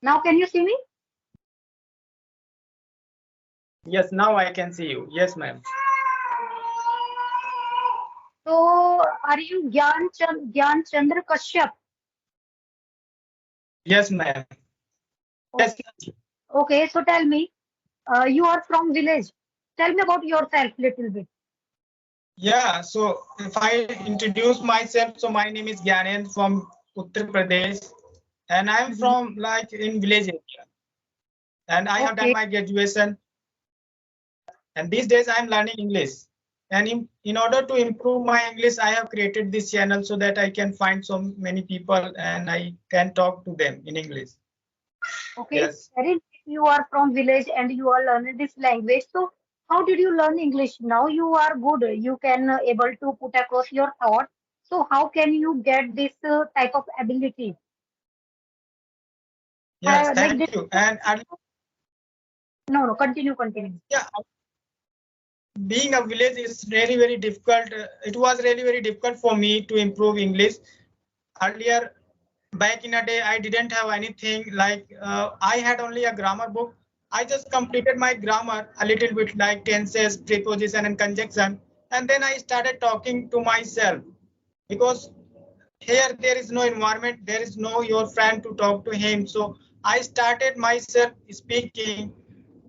Now can you see me? Yes, now I can see you. Yes, ma'am. So are you Gyan Chandra Kashyap? Yes, ma'am. Yes. Okay. Okay. So tell me, you are from village. Tell me about yourself little bit. Yeah, so if I introduce myself, so my name is Gyanen from Uttar Pradesh, and I'm Mhm. from like in village area, and I have done Okay. my graduation, and these days I'm learning English. And in order to improve my English, I have created this channel so that I can find so many people and I can talk to them in English. Okay. It's Yes. very nice you are from village and you are learning this language. So how did you learn English? Now you are good. You can able to put across your thought. So how can you get this type of ability? Yes, Like thank this? you. And No, no. Continue, continue. yeah, being a village is really very difficult. It was really very difficult for me to improve English. Earlier, back in a day, I didn't have anything like I had only a grammar book. I just completed my grammar a little bit like tenses, preposition, and conjunction, and then I started talking to myself because here there is no environment, there is no your friend to talk to him. So I started myself speaking.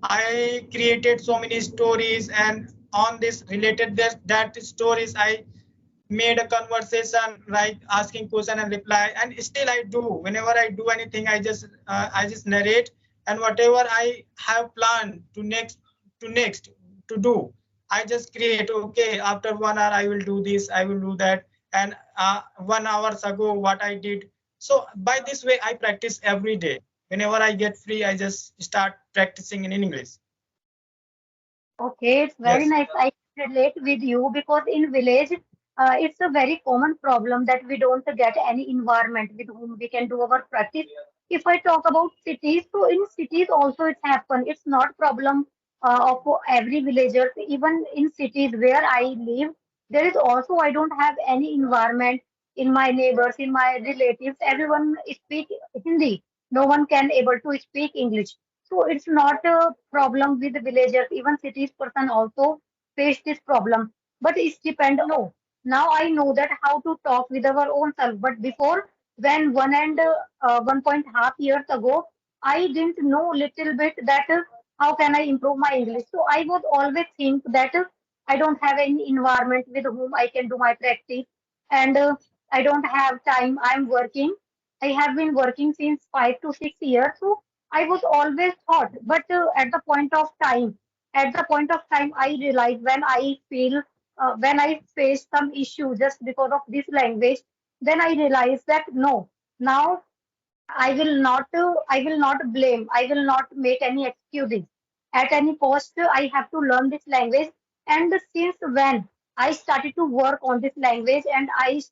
I created so many stories, and on this related that stories I made a conversation like asking question and reply, and still I do whenever I do anything. I just narrate, and whatever I have planned to next to do, I just create. Okay, after 1 hour I will do this, I will do that, and 1 hours ago what I did. So by this way I practice every day. Whenever I get free, I just start practicing in English. Okay, it's very Yes. nice. I can relate with you because in village, it's a very common problem that we don't get any environment with whom we can do our practice. If I talk about cities, so in cities also it's happen. It's not problem of every villager. Even in cities where I live, there is also I don't have any environment in my neighbors, in my relatives. Everyone speak Hindi. No one can able to speak English. So it's not a problem with the villagers. Even cities person also face this problem. But it's depend. No. Now I know that how to talk with our own self. But before, when 1.5 years ago, I didn't know little bit that how can I improve my English. So I was always think that I don't have any environment with whom I can do my practice, and I don't have time. I'm working. I have been working since 5 to 6 years. So I was always thought, but at the point of time, I realize when I face some issue just because of this language, then I realize that no, now I will not blame, I will not make any excuses. At any cost, I have to learn this language. And since when I started to work on this language and I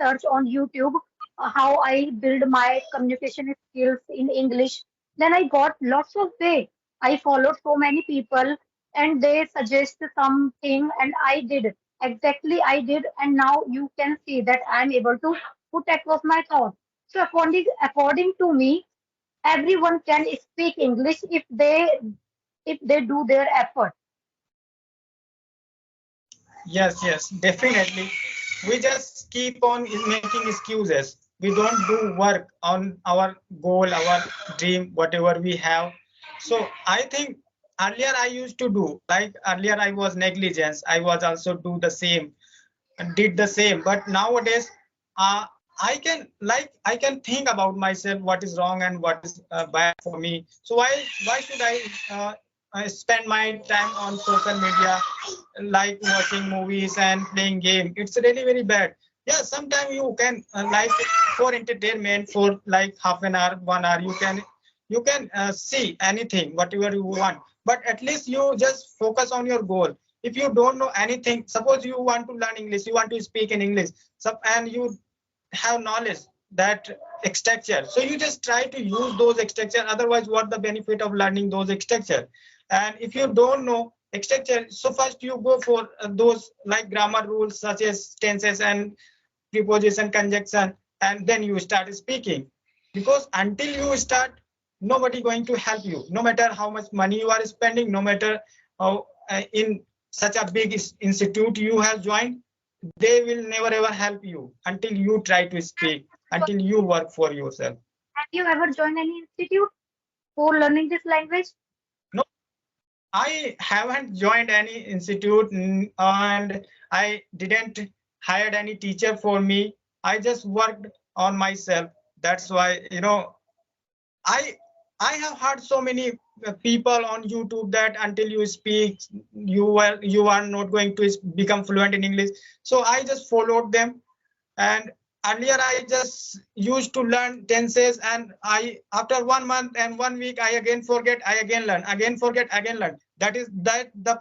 search on YouTube how I build my communication skills in English, then I got lots of way. I followed so many people and they suggest something and I did. Exactly I did, and now you can see that I'm able to put across my thoughts. So according to me, everyone can speak English if they do their effort. Yes, yes, definitely. We just keep on making excuses. We don't do work on our goal, our dream, whatever we have. So I think earlier I used to do, like earlier I was negligence. I was also do the same and did the same. But nowadays, uh, I can think about myself what is wrong and what is bad for me. So why should I spend my time on social media like watching movies and playing game? It's really very bad. Yeah, sometimes you can like for entertainment for like half an hour, 1 hour, you can see anything whatever you want, but at least you just focus on your goal. If you don't know anything, suppose you want to learn English, you want to speak in English, and you have knowledge that structure, so you just try to use those structure. Otherwise, what the benefit of learning those structure? And if you don't know structure, so first you go for those like grammar rules such as tenses and preposition, conjunction, and then you start speaking. Because until you start nobody going to help you. No matter how much money you are spending, no matter how in such a big institute you have joined, they will never ever help you until you try to speak, until you work for yourself. Have you ever joined any institute for learning this language? No, I haven't joined any institute, and I didn't hired any teacher for me. I just worked on myself. That's why, I I have heard so many people on YouTube that until you speak, you are not going to become fluent in English. So I just followed them, and earlier I just used to learn tenses, and I after 1 month and 1 week I again forget, I again learn, again forget, again learn. That is that the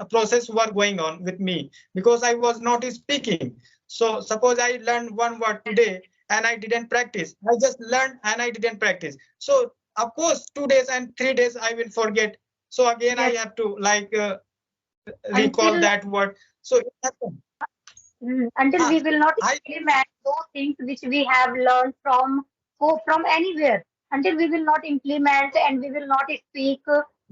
process were going on with me because I was not speaking. So suppose I learned one word today and I didn't practice, I just learned and I didn't practice. So of course 2 days and 3 days I will forget. So again I Yes. have to recall Until that word. So it happened. until we will not I implement those things which we have learned from anywhere, until we will not implement and we will not speak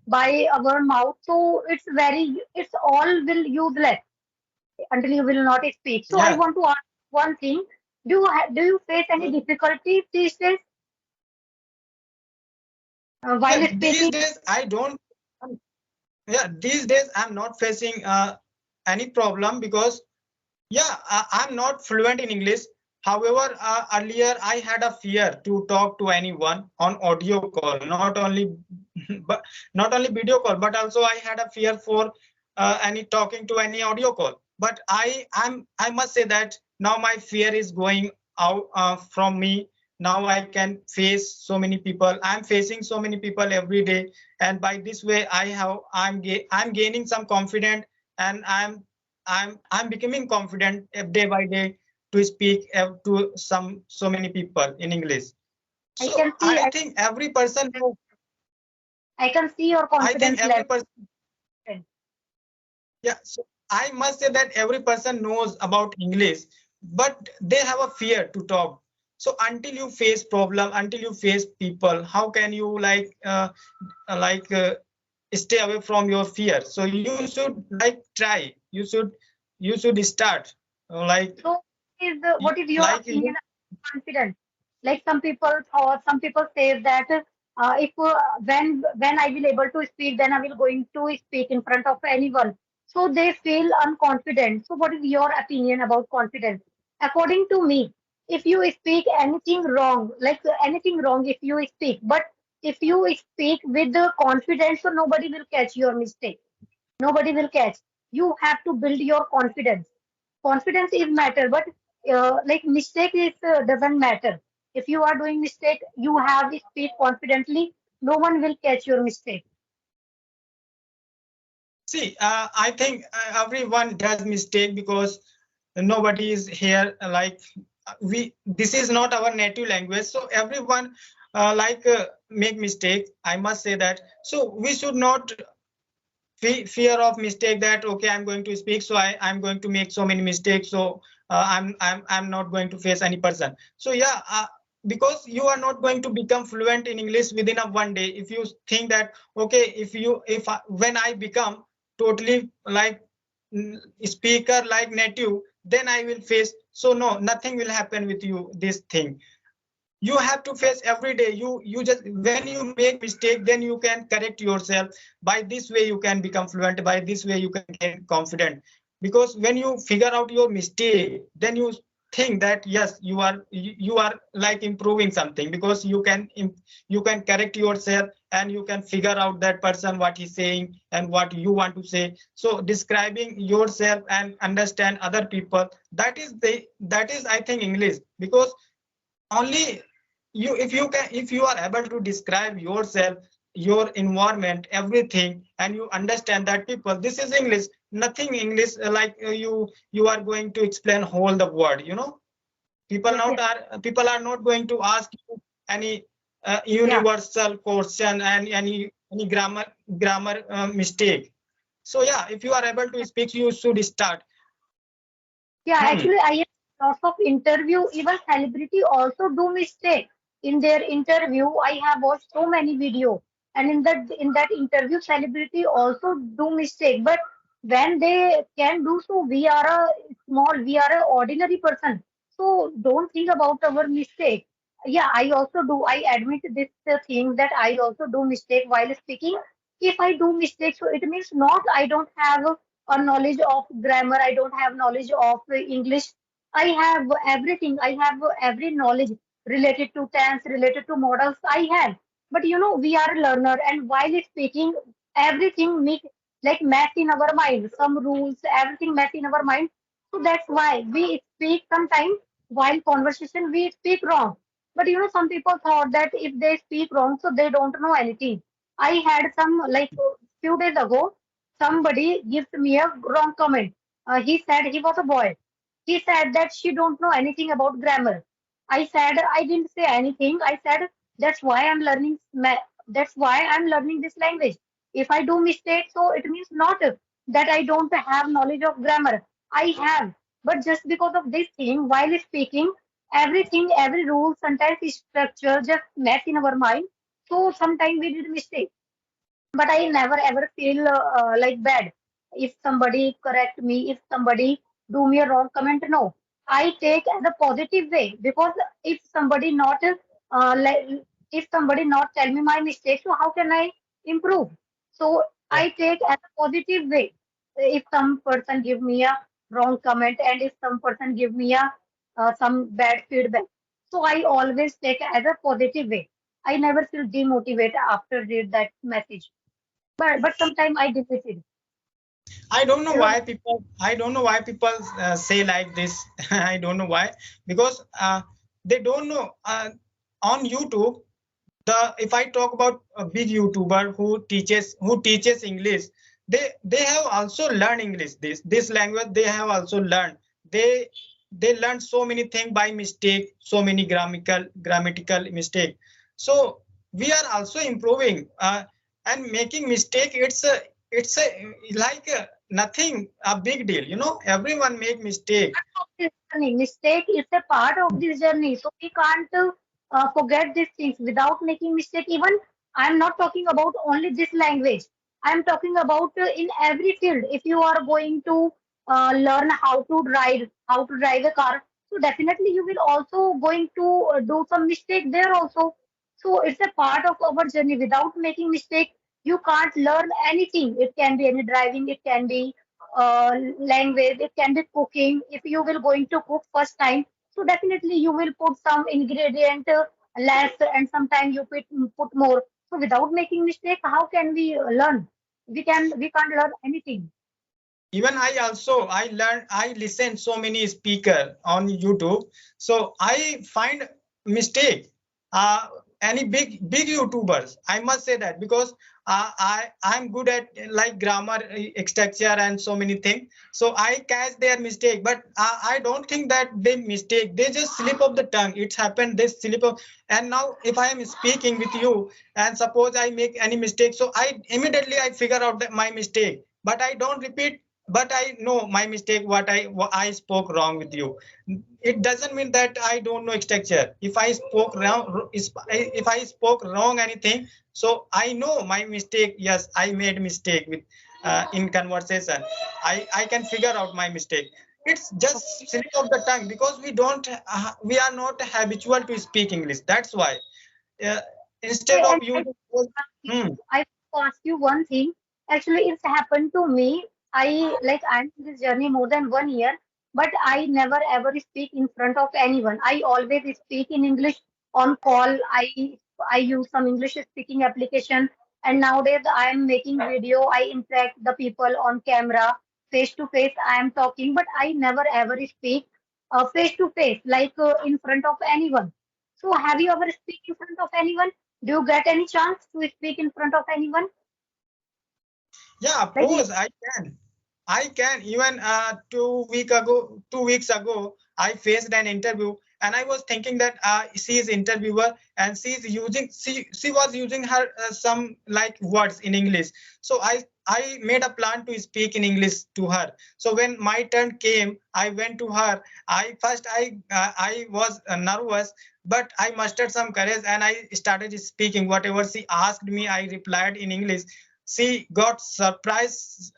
by our mouth, so it's all will useless until you will not speak. So I yeah. want to ask one thing: do you face any difficulty these days Yeah, while these speaking? days I don't. Yeah, these days I'm not facing any problem because yeah, I'm not fluent in English. However, earlier I had a fear to talk to anyone on audio call, not only but not only video call, but also I had a fear for any talking to any audio call. But I must say that now my fear is going out from me. Now I can face so many people. I'm facing so many people every day, and by this way I'm gaining some confidence, and I'm becoming confident day by day to speak to so many people in English. I So can see I think every person I can see your I think confidence every level. person, yeah, so I must say that every person knows about English, but they have a fear to talk. So until you face problem, until you face people, how can you like stay away from your fear? So you should like try. You should start like So, what is your like opinion you. on confidence? Like some people say that if when I will able to speak, then I will going to speak in front of anyone. So they feel unconfident. So, what is your opinion about confidence? According to me, if you speak anything wrong, like anything wrong, if you speak, but if you speak with the confidence, so nobody will catch your mistake. Nobody will catch. You have to build your confidence. Confidence is matter, but like mistake is doesn't matter. If you are doing mistake, you have to speak confidently. No one will catch your mistake. See, I think everyone does mistake because nobody is here we. This is not our native language, so everyone make mistake. I must say that. So we should not fear of mistake that okay, I'm going to speak, so I'm going to make so many mistakes. So I'm not going to face any person. So yeah. Because you are not going to become fluent in English within a 1 day. If you think that okay, when I become totally like speaker like native, then I will face. So no, nothing will happen with you. This thing you have to face every day. You just when you make mistake, then you can correct yourself. By this way you can become fluent. By this way you can gain confident. Because when you figure out your mistake, then you think that yes, you are like improving something, because you can correct yourself, and you can figure out that person what he's saying and what you want to say. So describing yourself and understand other people, that is I think English. Because only if you are able to describe yourself, your environment, everything, and you understand that people, this is English. Nothing English you are going to explain whole the word. Yes, yes, People are not going to ask you any yeah, universal question and any grammar mistake. So yeah, if you are able to speak, you should start. yeah. Hmm. Actually, I have lots of interview. Even celebrity also do mistake. in their interview, I have watched so many video, and in that interview, celebrity also do mistake. But when they can do so, we are a ordinary person. So don't think about our mistake. Yeah, I also do. I admit this thing that I also do mistake while speaking. If I do mistake, so it means not I don't have a knowledge of grammar. I don't have knowledge of English. I have everything. I have every knowledge related to tense, related to models. I have. But we are a learner, and while speaking, everything make like mess in our mind. Some rules, everything mess in our mind. So that's why we speak sometimes while conversation we speak wrong. But some people thought that if they speak wrong, so they don't know anything. I had some like few days ago, somebody gives me a wrong comment. He said he was a boy. He said that she don't know anything about grammar. I said I didn't say anything. I said that's why I'm learning. That's why I'm learning this language. If I do mistake, so it means not that I don't have knowledge of grammar. I have, but just because of this thing, while speaking, everything, every rule, sentence structure just mess in our mind. So sometimes we did mistake, but I never ever feel like bad if somebody correct me, if somebody do me a wrong comment. No, I take as a positive way, because if somebody not like if somebody not tell me my mistake, so how can I improve? So Yeah. I take as a positive way. If some person give me a wrong comment, and if some person give me a some bad feedback, so I always take as a positive way. I never feel demotivated after read that message. But sometimes I defeated. I don't know You know, why people. I don't know why people say like this. I don't know why, because they don't know. On YouTube, the if I talk about a big YouTuber who teaches English, they have also learned English. This language they have also learned. They they learned so many things by mistake, so many grammatical mistake. So we are also improving and making mistake. It's a like nothing a big deal. Everyone make mistake. part of this journey. Mistake is a part of this journey. So we can't forget these things without making mistake. Even I'm not talking about only this language. I'm talking about in every field. If you are going to learn how to drive a car, so definitely you will also going to do some mistake there also. So it's a part of our journey. Without making mistake, you can't learn anything. It can be any driving. It can be language, it can be cooking. If you will going to cook first time, so definitely you will put some ingredient less, and sometimes you put more. So without making mistake, how can we learn? We can't learn anything. Even I listen so many speaker on YouTube, so I find mistake. uh any big YouTubers, I must say that, because I'm good at like grammar, structure and so many things, so I catch their mistake. But I don't think that they mistake, they just slip of the tongue. It's happened, they slip of. And now if I am speaking with you and suppose I make any mistake, so I immediately I figure out that my mistake, but I don't repeat. But I know my mistake, what I spoke wrong with you. It doesn't mean that I don't know structure. If I spoke wrong anything, so I know my mistake. Yes, I made mistake with in conversation. I can figure out my mistake. It's just slip of the tongue, because we are not habitual to speak English. That's why uh, instead Okay, of and using hmm, I want to ask you one thing. Actually, it's happened to me. I'm in this journey more than 1 year, but I never ever speak in front of anyone. I always speak in English on call. I use some English speaking application, and nowadays I am making video. I interact the people on camera, face to face. I am talking, but I never ever speak face to face, like in front of anyone. So, have you ever speak in front of anyone? Do you get any chance to speak in front of anyone? yeah, of Like, course I can. Even 2 weeks ago, I faced an interview, and I was thinking that she is interviewer, and she was using her some like words in English. So I made a plan to speak in English to her. So when my turn came, I went to her. I was nervous, but I mustered some courage and I started speaking. Whatever she asked me, I replied in English. She got surprised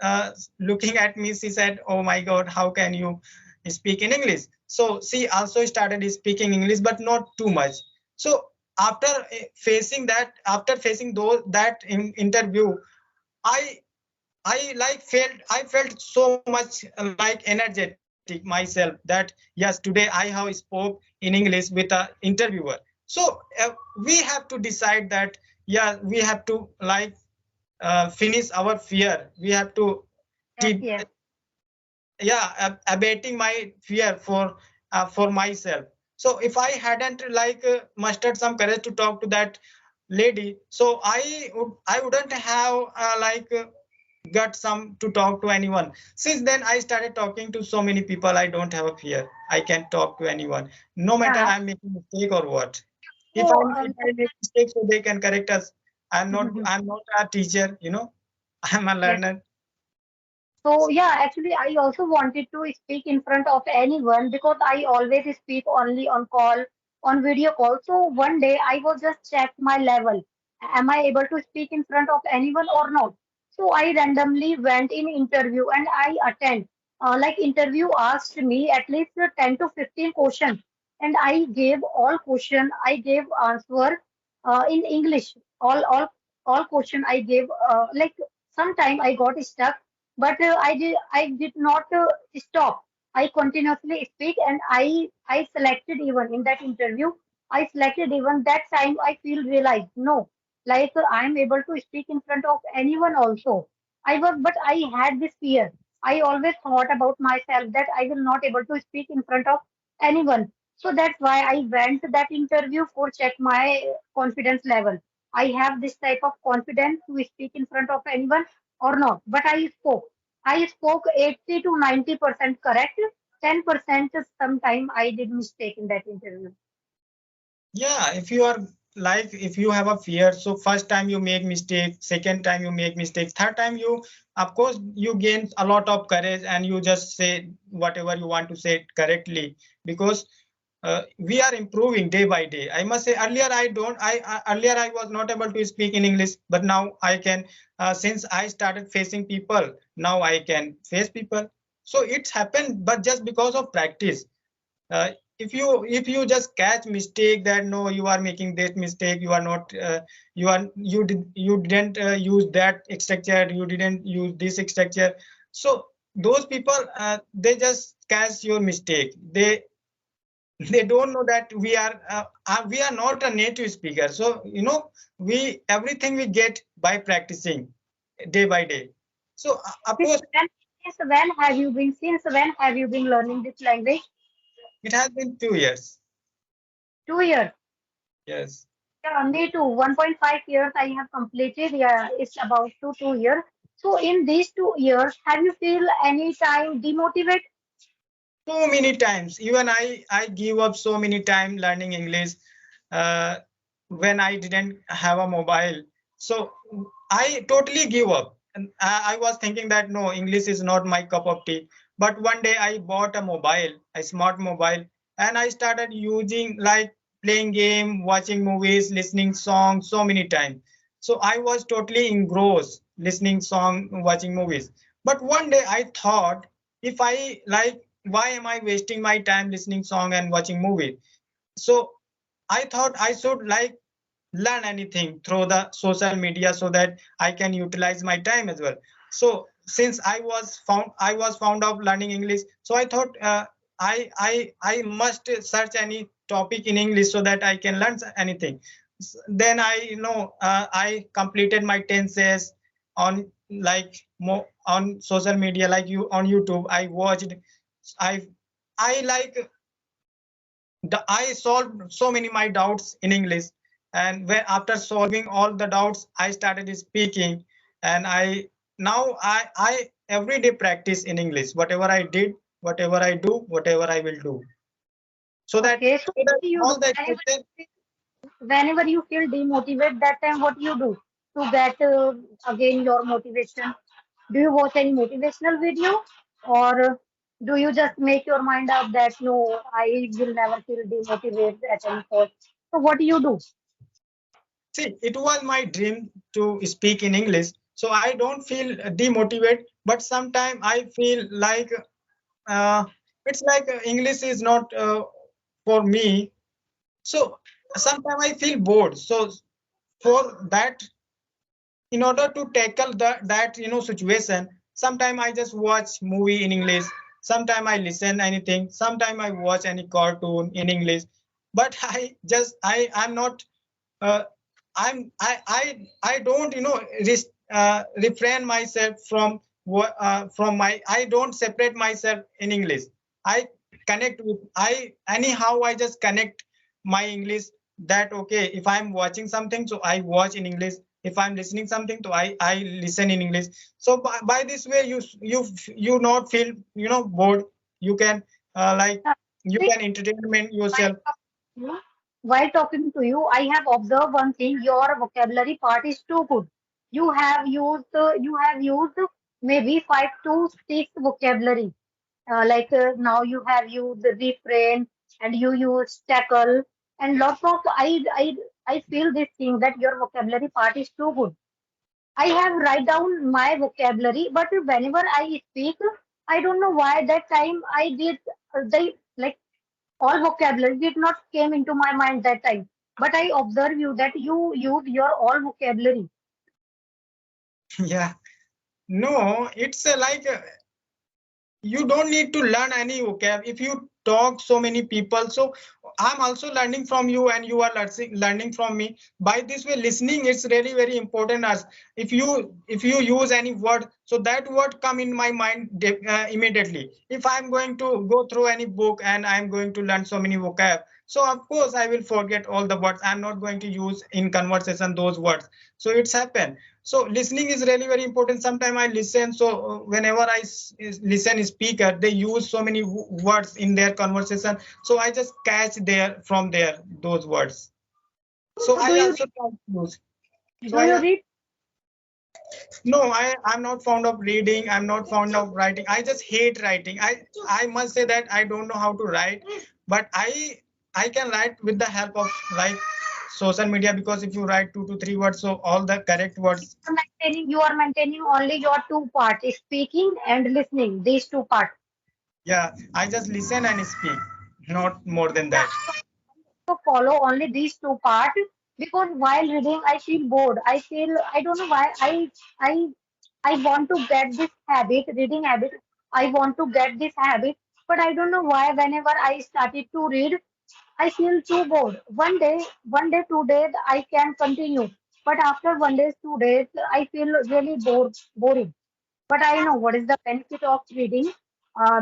looking at me. She said, "Oh my God, how can you speak in English?" So she also started speaking English, but not too much. So after after facing those that interview, I I felt so much like energetic myself that yes, today I have spoke in English with a interviewer. So we have to decide that yeah, we have to finish our fear. We have to Yes, keep yes, abating my fear for myself. So if I hadn't mustered some courage to talk to that lady, so I wouldn't have got some to talk to anyone. Since then I started talking to so many people. I don't have a fear. I can talk to anyone, no matter yeah. I'm making mistake or what. if So, i'm if I make mistake, so they can correct us. I'm not a teacher, I'm a yes. learner. So yeah, actually, I also wanted to speak in front of anyone because I always speak only on call, on video call. So one day I was just check my level. Am I able to speak in front of anyone or not? So I randomly went in interview and I attend. Like interview asked me at least 10 to 15 questions, and I gave all question. I gave answer in English. All question I gave. Like sometime I got stuck, but I did not stop. I continuously speak, and I selected even in that interview. I selected even that time. I feel realized no, like I am able to speak in front of anyone also. But I had this fear. I always thought about myself that I will not able to speak in front of anyone. So that's why I went to that interview for check my confidence level. I have this type of confidence to speak in front of anyone or not. But I spoke. I spoke 80 to 90% correct. 10% sometime I did mistake in that interview. Yeah, if you are if you have a fear, so first time you make mistake, second time you make mistake, third time you, of course, you gain a lot of courage and you just say whatever you want to say correctly, because we are improving day by day. I must say earlier I don't I earlier I was not able to speak in English, but now I can. Since I started facing people, now I can face people. So it's happened, but just because of practice. uh, if you just catch mistake that no, you are making this mistake, you are not you didn't use that structure, you didn't use this structure. So those people, they just catch your mistake. They don't know that we are not a native speaker. So we everything we get by practicing day by day. So of Since course when, since when have you been learning this language? it has been 2 years. 2 years. Yes. Yeah, me too. 1.5 years I have completed. Yeah, it's about 2 years. So in these 2 years, have you feel any time demotivated? So many times, even I give up so many time learning English, uh, when I didn't have a mobile. So I totally give up, and I was thinking that no, English is not my cup of tea. But one day I bought a mobile, a smart mobile, and I started using, like, playing game, watching movies, listening songs so many times. So I was totally engrossed listening song, watching movies. But one day I thought, if I like, why am I wasting my time listening song and watching movie? So I thought I should learn anything through the social media so that I can utilize my time as well. So since I was found of learning English, so I thought, I must search any topic in English so that I can learn anything. Then I completed my tenses on, on social media, like you on YouTube. I watched. I i like I solved so many my doubts in English, and when after solving all the doubts, I started speaking, and I every day practice in English. Whatever I did, whatever I do, whatever I will do, so that Okay, so so that what do you do all the whenever you feel demotivated? That time, what do you do to get again your motivation? Do you watch any motivational video or? Do you just make your mind up that no, I will never feel demotivated at any cost? So what do you do? See, it was my dream to speak in English. So I don't feel demotivated, but sometimes I feel like uh, it's like English is not for me. So sometimes I feel bored. So for that, in order to tackle that situation, sometimes I just watch movie in English, sometimes I listen anything, sometimes I watch any cartoon in English, but I'm not uh, I don't refrain myself from from my I don't separate myself in English. I connect with I anyhow I just connect my English, that okay, if I'm watching something so I watch in English, if I'm listening something so I listen in English. So by this way you not feel bored. You can like you See, can entertain while yourself. talking to you, while talking to you, I have observed one thing. Your vocabulary part is too good. You have used maybe 5 to 6 vocabulary. Now you have used the refrain and you use tackle and lots of I feel this thing that your vocabulary part is too good. I have write down my vocabulary, but whenever I speak, I don't know why that time I did the like all vocabulary did not came into my mind that time. But I observe you that you use your all vocabulary. Yeah, no, it's like you don't need to learn any vocab if you talk so many people. So I'm also learning from you and you are learning from me. By this way, listening is really very important. As if you use any word, so that word come in my mind immediately. If I'm going to go through any book and I'm going to learn so many vocab, so of course I will forget all the words. I'm not going to use in conversation those words. So it's happened. So listening is really very important. Sometimes I listen. So whenever listen speaker, they use so many words in their conversation. So I just catch there from there those words. So So I also try to use. So do you I read? no, I'm not fond of reading. I'm not fond of writing. I just hate writing. I must say that I don't know how to write, but I can write with the help of like social media, because if you write 2 to 3 words, so all the correct words. You are maintaining only your two parts, speaking and listening. These two parts. Yeah, I just listen and speak, not more than Yeah, that. to follow only these two parts because while reading I feel bored. I don't know why I I want to get this habit, reading habit. I want to get this habit, but I don't know why whenever I started to read, I feel too bored. One day, 2 days I can continue. But after 1 day, 2 days, I feel really boring. But I know what is the benefit of reading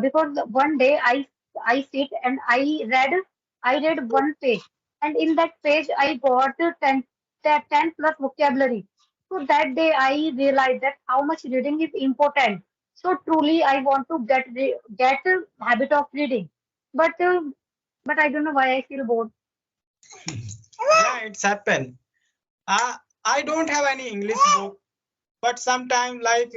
because one day I sit and I read one page, and in that page I got 10 plus vocabulary. So that day I realized that how much reading is important. So truly I want to get a habit of reading, but uh, but I don't know why I feel bored. Yeah, it's happened. I don't have any English book, but sometimes like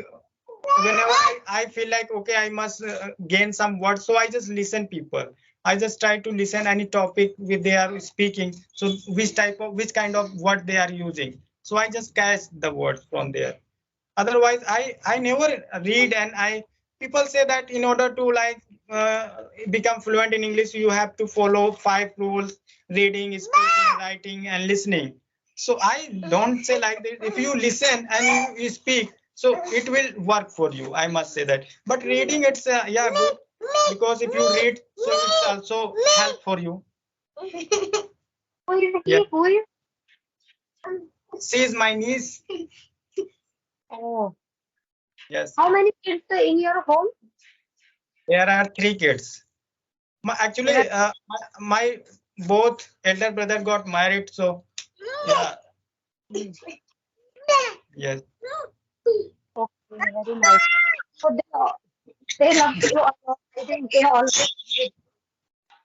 whenever I feel like okay, I must gain some words, so I just listen people. I just try to listen any topic with they are speaking. So which kind of word they are using. So I just catch the words from there. Otherwise I never read. And I people say that in order to like become fluent in English, you have to follow 5 rules: reading, speaking, writing, and listening. So I don't say like that. If you listen and you speak, so it will work for you, I must say that. But reading, it's yeah, good, because if you read, so it's also help for you. Who is Yeah, he? Who is? she is my niece. Oh, Yes, how many kids in your home? there are 3 kids. There are Actually, my both elder brother got married, so yeah, three. yes. Okay, very nice. So they love you a lot. I think they always visit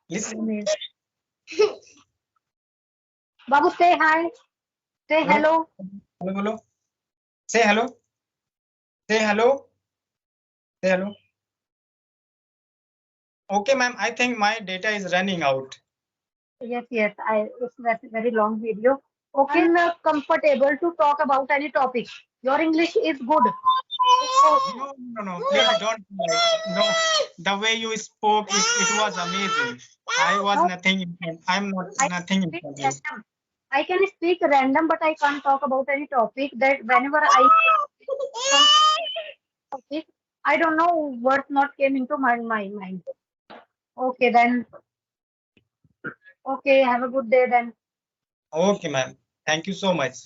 Listen, you. Babu, say hi. Say hello, hello. hello, hello. Say hello. Say hello. Say hello. Okay, ma'am. I think my data is running out. Yes, yes. It's a very long video. Okay, comfortable to talk about any topic. Your English is good. So, No, no, no. Please don't. No, the way you spoke, it was amazing. I was no, nothing. I'm not I nothing in speak front of you. random. I can speak random, but I can't talk about any topic that whenever I some topic, I don't know what not came into my mind. Okay, then. Okay, have a good day then. Okay, ma'am. Thank you so much.